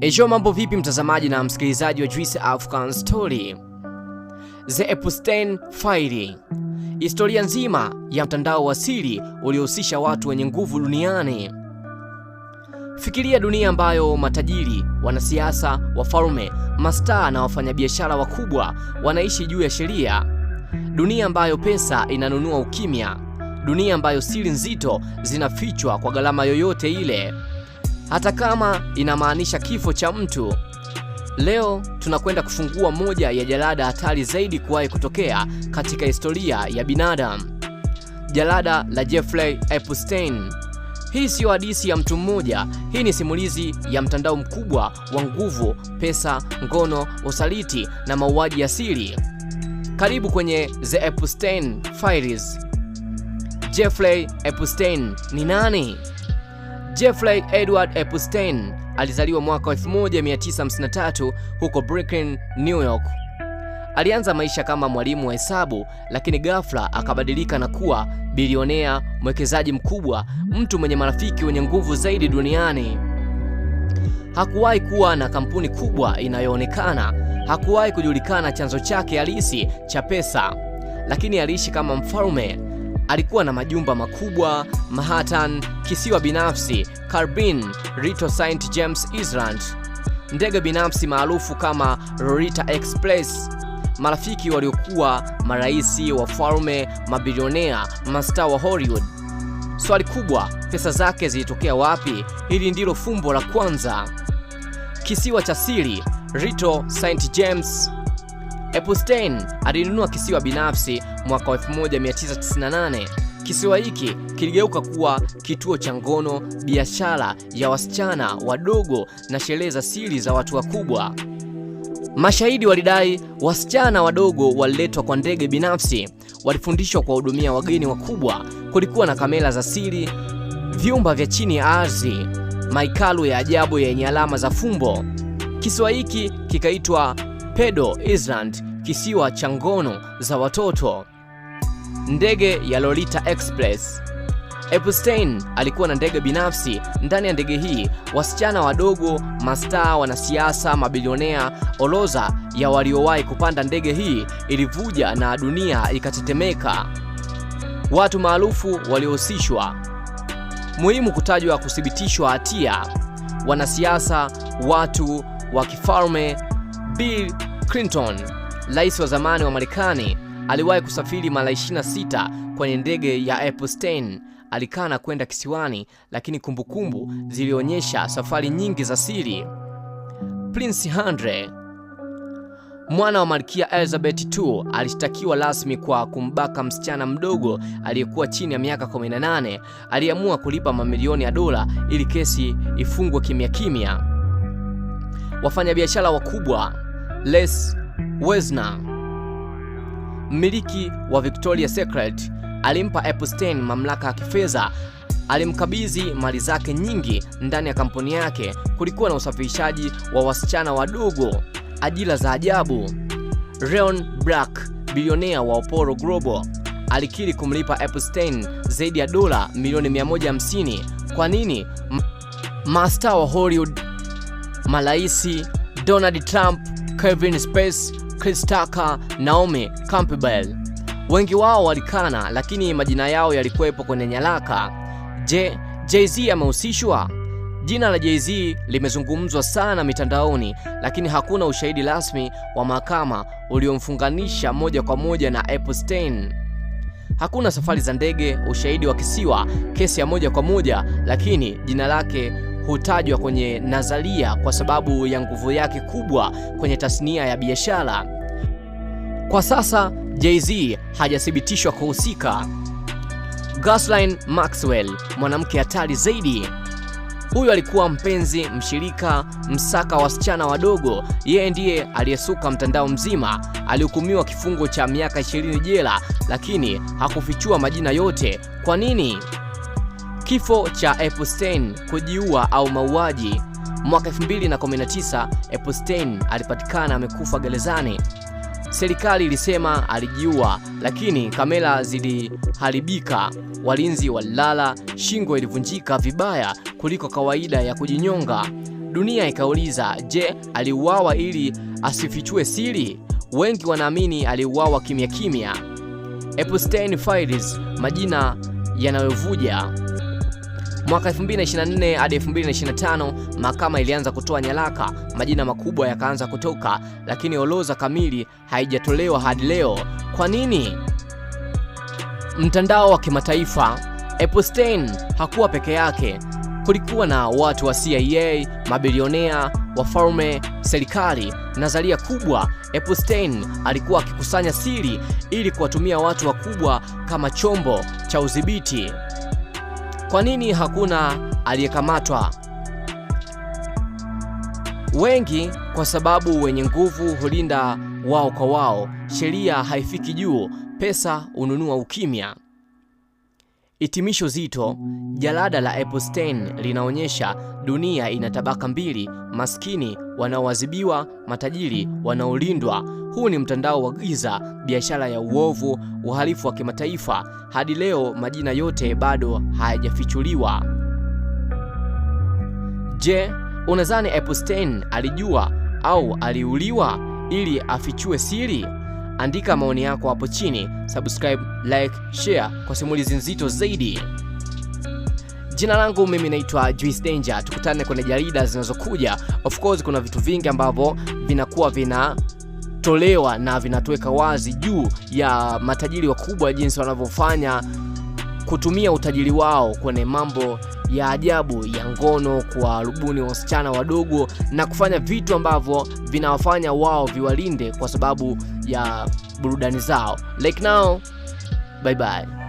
Ejo, mambo vipi mtazamaji na msikilizaji wa Juice African Story. The Epstein File, historia nzima ya mtandao wa siri uliohusisha watu wenye nguvu duniani. Fikiria dunia ambayo matajiri, wanasiasa, wafalme, mastaa na wafanyabiashara wakubwa wanaishi juu ya sheria. Dunia ambayo pesa inanunua ukimya. Dunia ambayo siri nzito zinafichwa kwa gharama yoyote ile, hata kama inamaanisha kifo cha mtu. Leo tunakwenda kufungua moja ya jalada hatari zaidi kuwahi kutokea katika historia ya binadamu. Jalada la Jeffrey Epstein. Hii siyo hadithi ya mtu mmoja, hii ni simulizi ya mtandao mkubwa wa nguvu, pesa, ngono, usaliti na mauaji ya siri. Karibu kwenye The Epstein Files. Jeffrey Epstein ni nani? Jeffrey Edward Epstein alizaliwa mwaka 1953 huko Brooklyn, New York. Alianza maisha kama mwalimu wa hesabu, lakini ghafla akabadilika na kuwa bilionea, mwekezaji mkubwa, mtu mwenye marafiki wenye nguvu zaidi duniani. Hakuwahi kuwa na kampuni kubwa inayoonekana, hakuwahi kujulikana chanzo chake halisi cha pesa, lakini aliishi kama mfalme. Alikuwa na majumba makubwa, Manhattan, kisiwa binafsi, Caribbean, Little St. James Island, ndege binafsi maarufu kama Lolita Express, marafiki waliokuwa maraisi, wafalme, mabilionea, mastaa wa Hollywood. Swali kubwa, pesa zake zilitokea wapi? Hili ndilo fumbo la kwanza. Kisiwa cha siri, Little St. James. Epstein alinunua kisiwa binafsi mwaka 1998. Kisiwa hiki kiligeuka kuwa kituo cha ngono, biashara ya wasichana wadogo na sherehe za siri za watu wakubwa. Mashahidi walidai wasichana wadogo waliletwa kwa ndege binafsi, walifundishwa kuwahudumia wageni wakubwa. Kulikuwa na kamera za siri, vyumba vya chini ya ardhi, mahekalu ya ajabu yenye alama za fumbo. Kisiwa hiki kikaitwa Pedo Island, kisiwa cha ngono za watoto. Ndege ya Lolita Express. Epstein alikuwa na ndege binafsi. Ndani ya ndege hii, wasichana wadogo, mastaa, wanasiasa, mabilionea. Orodha ya waliowahi kupanda ndege hii ilivuja na dunia ikatetemeka. Watu maarufu waliohusishwa. Muhimu kutajwa kuthibitishwa hatia: wanasiasa, watu wa kifalme. Bill Clinton, rais wa zamani wa Marekani, aliwahi kusafiri mara 26 kwenye ndege ya Epstein. Alikana kwenda kisiwani, lakini kumbukumbu zilionyesha safari nyingi za siri. Prince Henry, mwana wa Malkia Elizabeth II, alishtakiwa rasmi kwa kumbaka msichana mdogo aliyekuwa chini ya miaka 18. Aliamua kulipa mamilioni ya dola ili kesi ifungwe kimya kimya. Wafanyabiashara wakubwa. Les Wexner, mmiliki wa Victoria's Secret, alimpa Epstein mamlaka ya kifedha. Alimkabidhi mali zake nyingi ndani ya kampuni yake. Kulikuwa na usafirishaji wa wasichana wadogo, ajira za ajabu. Leon Black, bilionea wa Apollo Global, alikiri kumlipa Epstein zaidi ya dola milioni 150. Kwa nini? Mastaa wa Hollywood, maraisi Donald Trump, Kevin Spacey, Chris Tucker, Naomi Campbell. Wengi wao walikana, lakini majina yao yalikuwepo kwenye nyaraka. Je, Jay-Z amehusishwa? Jina la Jay-Z limezungumzwa sana mitandaoni, lakini hakuna ushahidi rasmi wa mahakama uliomfunganisha moja kwa moja na Epstein. Hakuna safari za ndege, ushahidi wa kisiwa, kesi ya moja kwa moja, lakini jina lake hutajwa kwenye nadharia kwa sababu ya nguvu yake kubwa kwenye tasnia ya biashara. Kwa sasa Jay-Z hajathibitishwa kuhusika. Ghislaine Maxwell, mwanamke hatari zaidi. Huyu alikuwa mpenzi, mshirika, msaka wasichana wadogo. Yeye ndiye aliyesuka mtandao mzima. Alihukumiwa kifungo cha miaka 20 jela, lakini hakufichua majina yote. Kwa nini? Kifo cha Epstein, kujiua au mauaji. Mwaka 2019 Epstein alipatikana amekufa gerezani. Serikali ilisema alijiua, lakini kamera ziliharibika, walinzi walilala, shingo ilivunjika vibaya kuliko kawaida ya kujinyonga. Dunia ikauliza, je, aliuawa ili asifichue siri? Wengi wanaamini aliuawa kimya kimya. Epstein Files, majina yanayovuja. Mwaka 2024 hadi 2025 mahakama ilianza kutoa nyaraka, majina makubwa yakaanza kutoka, lakini orodha kamili haijatolewa hadi leo. Kwa nini? Mtandao wa kimataifa. Epstein hakuwa peke yake. Kulikuwa na watu wa CIA, mabilionea, wafalme, serikali. Nadharia kubwa, Epstein alikuwa akikusanya siri ili kuwatumia watu wakubwa kama chombo cha udhibiti. Kwa nini hakuna aliyekamatwa? Wengi kwa sababu wenye nguvu hulinda wao kwa wao. Sheria haifiki juu, pesa ununua ukimya. Hitimisho zito. Jalada la Epstein linaonyesha dunia ina tabaka mbili: maskini wanaoadhibiwa, matajiri wanaolindwa. Huu ni mtandao wa giza, biashara ya uovu, uhalifu wa kimataifa. Hadi leo majina yote bado hayajafichuliwa. Je, unadhani Epstein alijua au aliuliwa ili afichue siri? Andika maoni yako hapo chini, subscribe, like, share kwa simulizi nzito zaidi. Jina langu mimi naitwa Juice Danger. Tukutane kwenye jarida zinazokuja. Of course kuna vitu vingi ambavyo vinakuwa vinatolewa na vinatuweka wazi juu ya matajiri wakubwa, jinsi wanavyofanya kutumia utajiri wao kwenye mambo ya ajabu ya ngono, kwa rubuni wasichana wadogo na kufanya vitu ambavyo vinawafanya wao viwalinde kwa sababu ya burudani zao. Like now, bye bye.